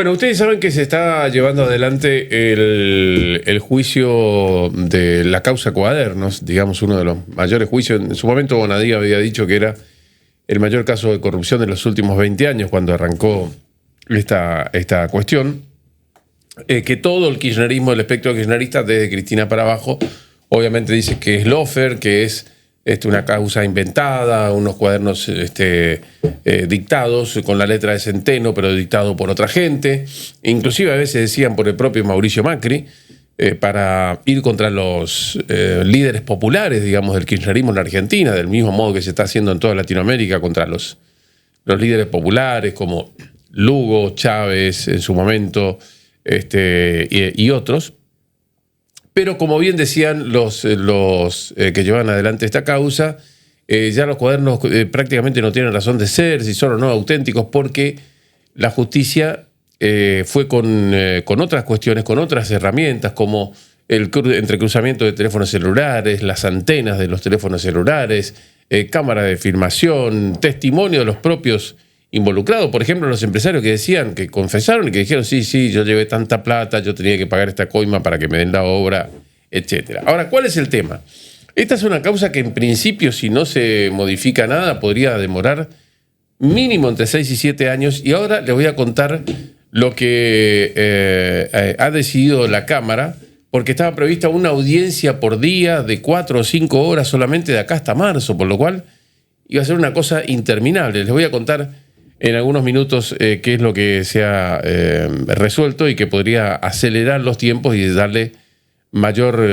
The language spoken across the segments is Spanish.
Bueno, ustedes saben que se está llevando adelante el juicio de la causa Cuadernos, digamos uno de los mayores juicios. En su momento Bonadía había dicho que era el mayor caso de corrupción de los últimos 20 años cuando arrancó esta cuestión. Que todo el kirchnerismo, el espectro kirchnerista, desde Cristina para abajo, obviamente dice que es lawfare, que es una causa inventada, unos cuadernos dictados con la letra de Centeno, pero dictado por otra gente. Inclusive a veces decían por el propio Mauricio Macri, para ir contra los líderes populares, digamos, del kirchnerismo en la Argentina, del mismo modo que se está haciendo en toda Latinoamérica contra los líderes populares como Lugo, Chávez en su momento, y otros. Pero como bien decían los que llevan adelante esta causa, ya los cuadernos prácticamente no tienen razón de ser, si son o no auténticos, porque la justicia fue con otras cuestiones, con otras herramientas, como el entrecruzamiento de teléfonos celulares, las antenas de los teléfonos celulares, cámara de filmación, testimonio de los propios involucrados. Por ejemplo, los empresarios que decían, que confesaron y que dijeron, sí, yo llevé tanta plata, yo tenía que pagar esta coima para que me den la obra, etcétera. Ahora, ¿cuál es el tema? Esta es una causa que en principio, si no se modifica nada, podría demorar mínimo entre 6 y 7 años. Y ahora les voy a contar lo que ha decidido la Cámara, porque estaba prevista una audiencia por día de 4 o 5 horas solamente de acá hasta marzo, por lo cual iba a ser una cosa interminable. Les voy a contar en algunos minutos qué es lo que se ha resuelto y que podría acelerar los tiempos y darle mayor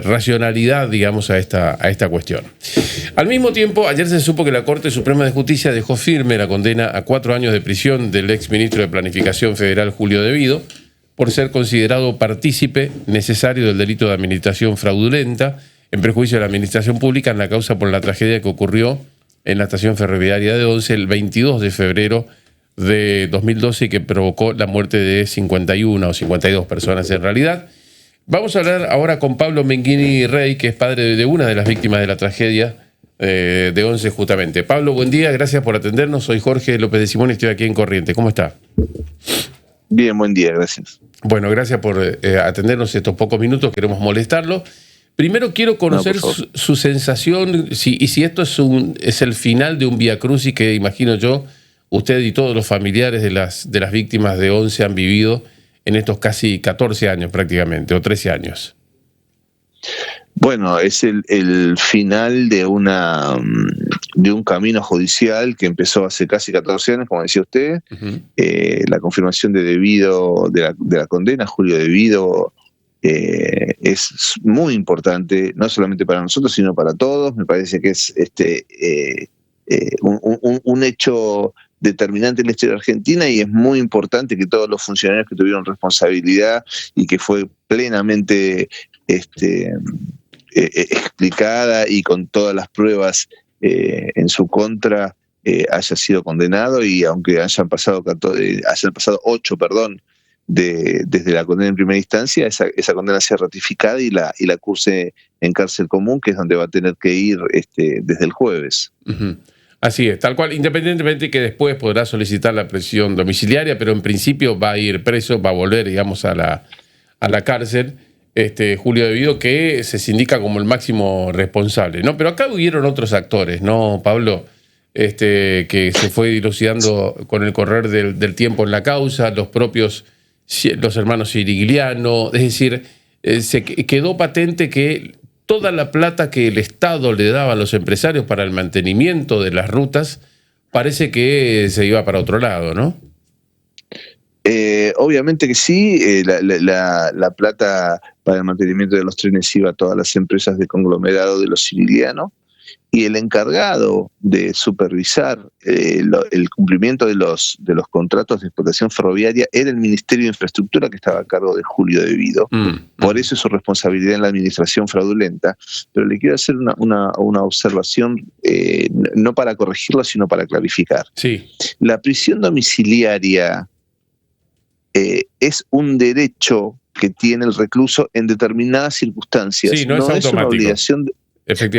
racionalidad, digamos, a esta cuestión. Al mismo tiempo, ayer se supo que la Corte Suprema de Justicia dejó firme la condena a 4 años de prisión del exministro de Planificación Federal, Julio De Vido, por ser considerado partícipe necesario del delito de administración fraudulenta en perjuicio de la administración pública en la causa por la tragedia que ocurrió en la estación ferroviaria de Once el 22 de febrero de 2012 y que provocó la muerte de 51 o 52 personas en realidad. Vamos a hablar ahora con Pablo Menghini Rey, que es padre de una de las víctimas de la tragedia de Once justamente. Pablo, buen día, gracias por atendernos. Soy Jorge López de Simón y estoy aquí en Corrientes. ¿Cómo está? Bien, buen día, gracias. Bueno, gracias por atendernos estos pocos minutos, queremos molestarlo. Primero quiero conocer su sensación, si esto es el final de un viacrucis que imagino yo, usted y todos los familiares de las víctimas de Once han vivido en estos casi 14 años prácticamente, o 13 años. Bueno, es el final de un camino judicial que empezó hace casi 14 años, como decía usted. Uh-huh. La confirmación de la condena, Julio De Vido, es muy importante, no solamente para nosotros, sino para todos. Me parece que es un hecho determinante en la historia argentina y es muy importante que todos los funcionarios que tuvieron responsabilidad y que fue plenamente explicada y con todas las pruebas en su contra haya sido condenado, y aunque hayan pasado 8, desde la condena en primera instancia, esa condena sea ratificada y la curse en cárcel común, que es donde va a tener que ir desde el jueves. Uh-huh. Así es, tal cual, independientemente que después podrá solicitar la prisión domiciliaria, pero en principio va a ir preso, va a volver, digamos, a la cárcel, Julio De Vido, que se indica como el máximo responsable, ¿no? Pero acá hubieron otros actores, ¿no, Pablo? Que se fue dilucidando con el correr del tiempo en la causa, los hermanos Sirigliano, es decir, se quedó patente que toda la plata que el Estado le daba a los empresarios para el mantenimiento de las rutas parece que se iba para otro lado, ¿no? Obviamente que sí, la plata para el mantenimiento de los trenes iba a todas las empresas de conglomerado de los Sirigliano, y el encargado de supervisar el cumplimiento de los contratos de explotación ferroviaria era el Ministerio de Infraestructura, que estaba a cargo de Julio De Vido. Por eso es su responsabilidad en la administración fraudulenta. Pero le quiero hacer una observación, no para corregirlo, sino para clarificar. Sí. La prisión domiciliaria es un derecho que tiene el recluso en determinadas circunstancias. Sí, no es automático. Una obligación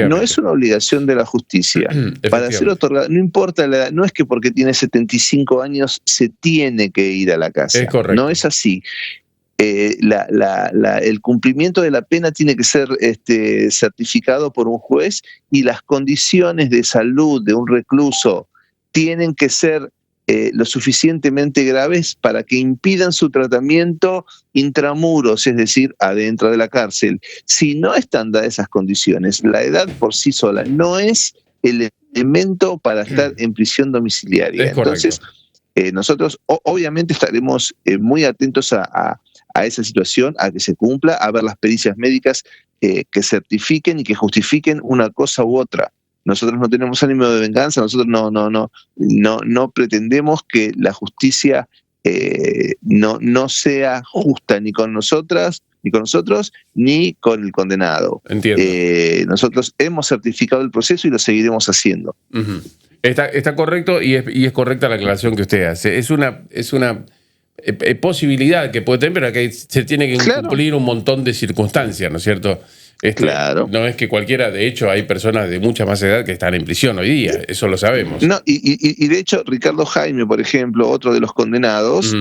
No es una obligación de la justicia. Para ser otorgado, no importa la edad, no es que porque tiene 75 años se tiene que ir a la casa. Es correcto. No es así. El cumplimiento de la pena tiene que ser certificado por un juez, y las condiciones de salud de un recluso tienen que ser lo suficientemente graves para que impidan su tratamiento intramuros, es decir, adentro de la cárcel. Si no están dadas esas condiciones, la edad por sí sola no es el elemento para estar en prisión domiciliaria. Entonces, nosotros obviamente estaremos muy atentos a esa situación, a que se cumpla, a ver las pericias médicas que certifiquen y que justifiquen una cosa u otra. Nosotros no tenemos ánimo de venganza, nosotros no pretendemos que la justicia no sea justa ni con nosotras, ni con nosotros, ni con el condenado. Entiendo. Nosotros hemos certificado el proceso y lo seguiremos haciendo. Uh-huh. Está correcto, y es correcta la aclaración que usted hace. Es una posibilidad que puede tener, pero que se tiene que cumplir un montón de circunstancias, ¿no es cierto? Claro. No es que cualquiera, de hecho, hay personas de mucha más edad que están en prisión hoy día, eso lo sabemos. No, y de hecho, Ricardo Jaime, por ejemplo, otro de los condenados,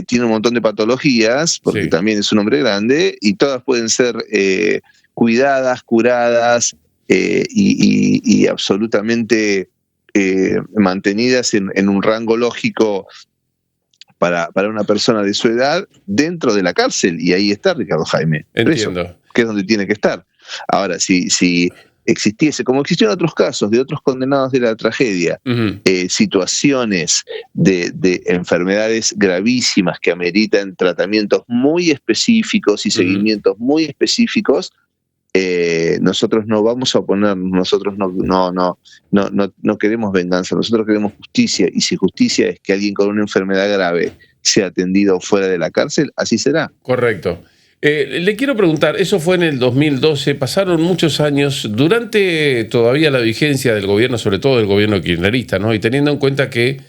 tiene un montón de patologías, porque también es un hombre grande, y todas pueden ser cuidadas, curadas y absolutamente mantenidas en un rango lógico para una persona de su edad dentro de la cárcel, y ahí está Ricardo Jaime. Entiendo. Preso, que es donde tiene que estar. Ahora, si existiese, como existieron otros casos de otros condenados de la tragedia, situaciones de enfermedades gravísimas que ameritan tratamientos muy específicos y seguimientos muy específicos, nosotros no vamos a oponernos, nosotros no queremos venganza, nosotros queremos justicia, y si justicia es que alguien con una enfermedad grave sea atendido fuera de la cárcel, así será. Correcto. Le quiero preguntar, eso fue en el 2012, pasaron muchos años, durante todavía la vigencia del gobierno, sobre todo del gobierno kirchnerista, ¿no? Y teniendo en cuenta que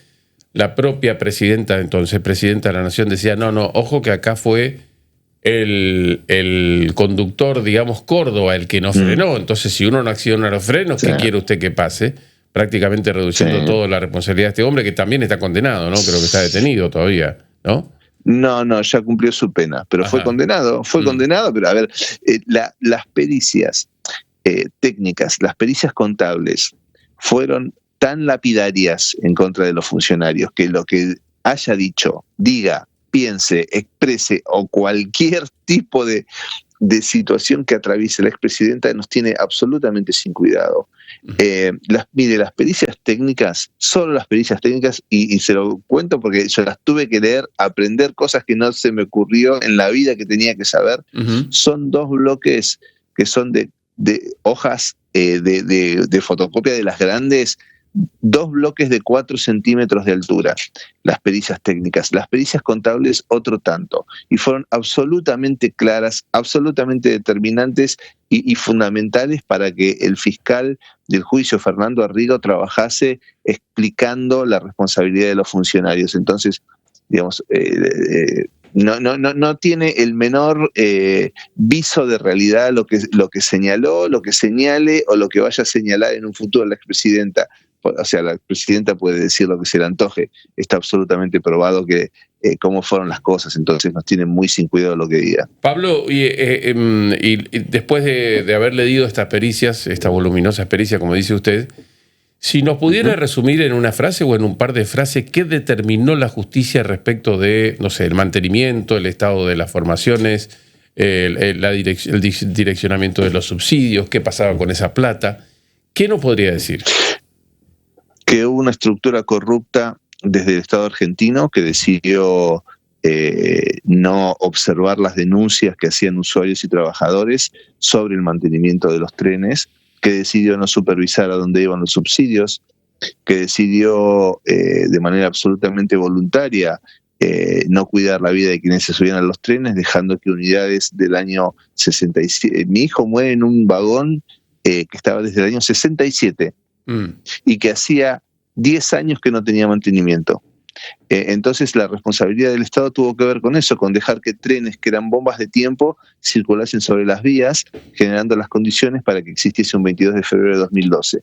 la propia presidenta, entonces presidenta de la Nación, decía, no, ojo que acá fue el conductor, digamos, Córdoba, el que no frenó. Entonces, si uno no acciona los frenos, ¿qué quiere usted que pase? Prácticamente reduciendo toda la responsabilidad de este hombre, que también está condenado, ¿no? Creo que está detenido todavía, ¿no? No, ya cumplió su pena, pero fue condenado, pero a ver, las pericias técnicas, las pericias contables fueron tan lapidarias en contra de los funcionarios que lo que haya dicho, diga, piense, exprese o cualquier tipo de situación que atraviese la expresidenta nos tiene absolutamente sin cuidado. Las pericias técnicas, solo las pericias técnicas, y se lo cuento porque yo las tuve que leer, aprender cosas que no se me ocurrió en la vida que tenía que saber, son 2 bloques que son de hojas de fotocopia de las grandes, 2 bloques de 4 centímetros de altura, las pericias técnicas. Las pericias contables, otro tanto. Y fueron absolutamente claras, absolutamente determinantes y fundamentales para que el fiscal del juicio, Fernando Arrigo, trabajase explicando la responsabilidad de los funcionarios. Entonces, digamos, no tiene el menor viso de realidad lo que señaló, lo que señale o lo que vaya a señalar en un futuro la expresidenta. O sea, la presidenta puede decir lo que se le antoje, está absolutamente probado que cómo fueron las cosas, entonces nos tienen muy sin cuidado lo que diga. Pablo, y después de haber leído estas pericias, esta voluminosa pericia, como dice usted, si nos pudiera resumir en una frase o en un par de frases, ¿qué determinó la justicia respecto de, no sé, el mantenimiento, el estado de las formaciones, el direccionamiento de los subsidios, qué pasaba con esa plata? ¿Qué nos podría decir? Que hubo una estructura corrupta desde el Estado argentino que decidió no observar las denuncias que hacían usuarios y trabajadores sobre el mantenimiento de los trenes, que decidió no supervisar a dónde iban los subsidios, que decidió de manera absolutamente voluntaria no cuidar la vida de quienes se subían a los trenes, dejando que unidades del año 67... Mi hijo muere en un vagón que estaba desde el año 67 y que hacía 10 años que no tenía mantenimiento. Entonces la responsabilidad del Estado tuvo que ver con eso, con dejar que trenes que eran bombas de tiempo circulasen sobre las vías, generando las condiciones para que existiese un 22 de febrero de 2012.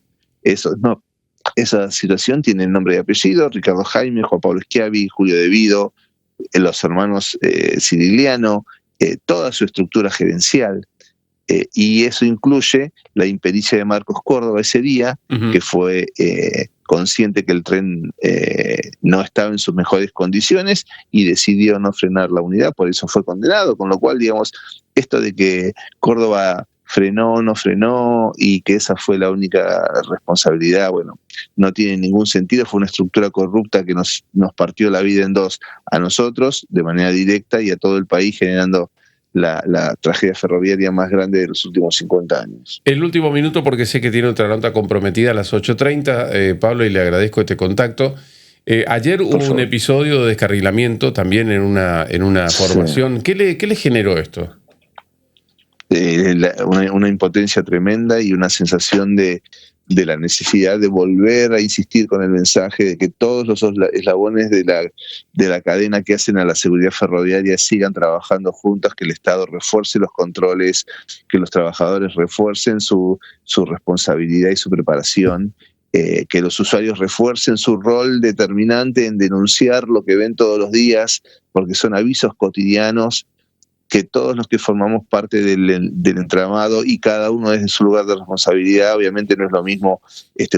Esa situación tiene nombre y apellido: Ricardo Jaime, Juan Pablo Schiavi, Julio De Vido, los hermanos Cirigliano, toda su estructura gerencial. Y eso incluye la impericia de Marcos Córdoba ese día, que fue consciente que el tren no estaba en sus mejores condiciones y decidió no frenar la unidad, por eso fue condenado, con lo cual, digamos, esto de que Córdoba frenó, no frenó y que esa fue la única responsabilidad, bueno, no tiene ningún sentido. Fue una estructura corrupta que nos partió la vida en dos, a nosotros de manera directa y a todo el país, generando la tragedia ferroviaria más grande de los últimos 50 años. El último minuto, porque sé que tiene otra nota comprometida a las 8:30, Pablo, y le agradezco este contacto. Ayer hubo un episodio de descarrilamiento también en una formación. ¿Qué le generó esto? Una impotencia tremenda y una sensación de la necesidad de volver a insistir con el mensaje de que todos los eslabones de la cadena que hacen a la seguridad ferroviaria sigan trabajando juntos, que el Estado refuerce los controles, que los trabajadores refuercen su responsabilidad y su preparación, que los usuarios refuercen su rol determinante en denunciar lo que ven todos los días, porque son avisos cotidianos que todos los que formamos parte del entramado, y cada uno desde su lugar de responsabilidad. Obviamente no es lo mismo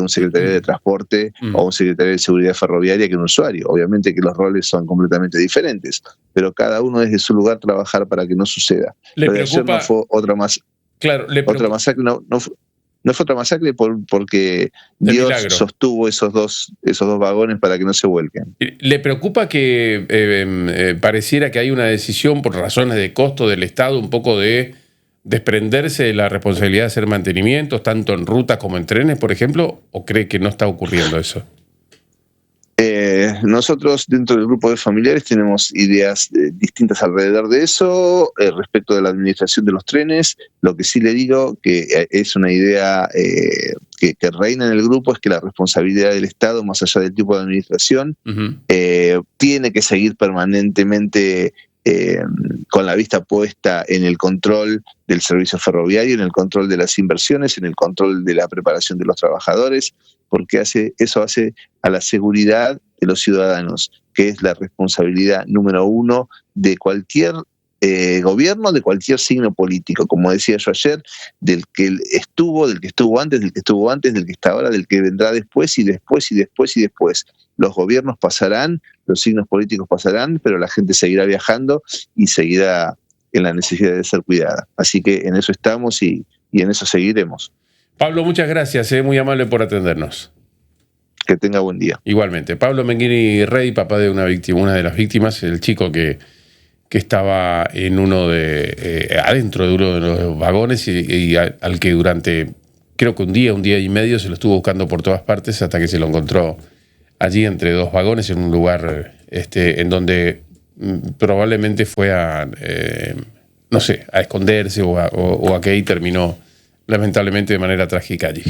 un secretario de Transporte o un secretario de Seguridad Ferroviaria que un usuario. Obviamente que los roles son completamente diferentes, pero cada uno desde su lugar trabajar para que no suceda. ¿Le preocupa? Ayer no fue otra masacre, no fue otra masacre porque Dios sostuvo esos dos vagones para que no se vuelquen. ¿Le preocupa que pareciera que hay una decisión por razones de costo del Estado un poco de desprenderse de la responsabilidad de hacer mantenimientos, tanto en rutas como en trenes, por ejemplo, o cree que no está ocurriendo eso? Nosotros dentro del grupo de familiares tenemos ideas distintas alrededor de eso. Respecto de la administración de los trenes, lo que sí le digo que es una idea que reina en el grupo, es que la responsabilidad del Estado, más allá del tipo de administración, tiene que seguir permanentemente con la vista puesta en el control del servicio ferroviario, en el control de las inversiones, en el control de la preparación de los trabajadores, porque eso hace a la seguridad de los ciudadanos, que es la responsabilidad número uno de cualquier gobierno, de cualquier signo político. Como decía yo ayer, del que estuvo, del que estuvo antes, del que estuvo antes, del que está ahora, del que vendrá después y después y después y después. Los gobiernos pasarán, los signos políticos pasarán, pero la gente seguirá viajando y seguirá en la necesidad de ser cuidada. Así que en eso estamos y en eso seguiremos. Pablo, muchas gracias, muy amable por atendernos. Que tenga buen día. Igualmente. Pablo Menghini Rey, papá de una de las víctimas, el chico que estaba en adentro de uno de los vagones y al que durante, creo que un día y medio se lo estuvo buscando por todas partes hasta que se lo encontró allí entre dos vagones en un lugar en donde probablemente fue a esconderse o a que ahí terminó lamentablemente de manera trágica allí.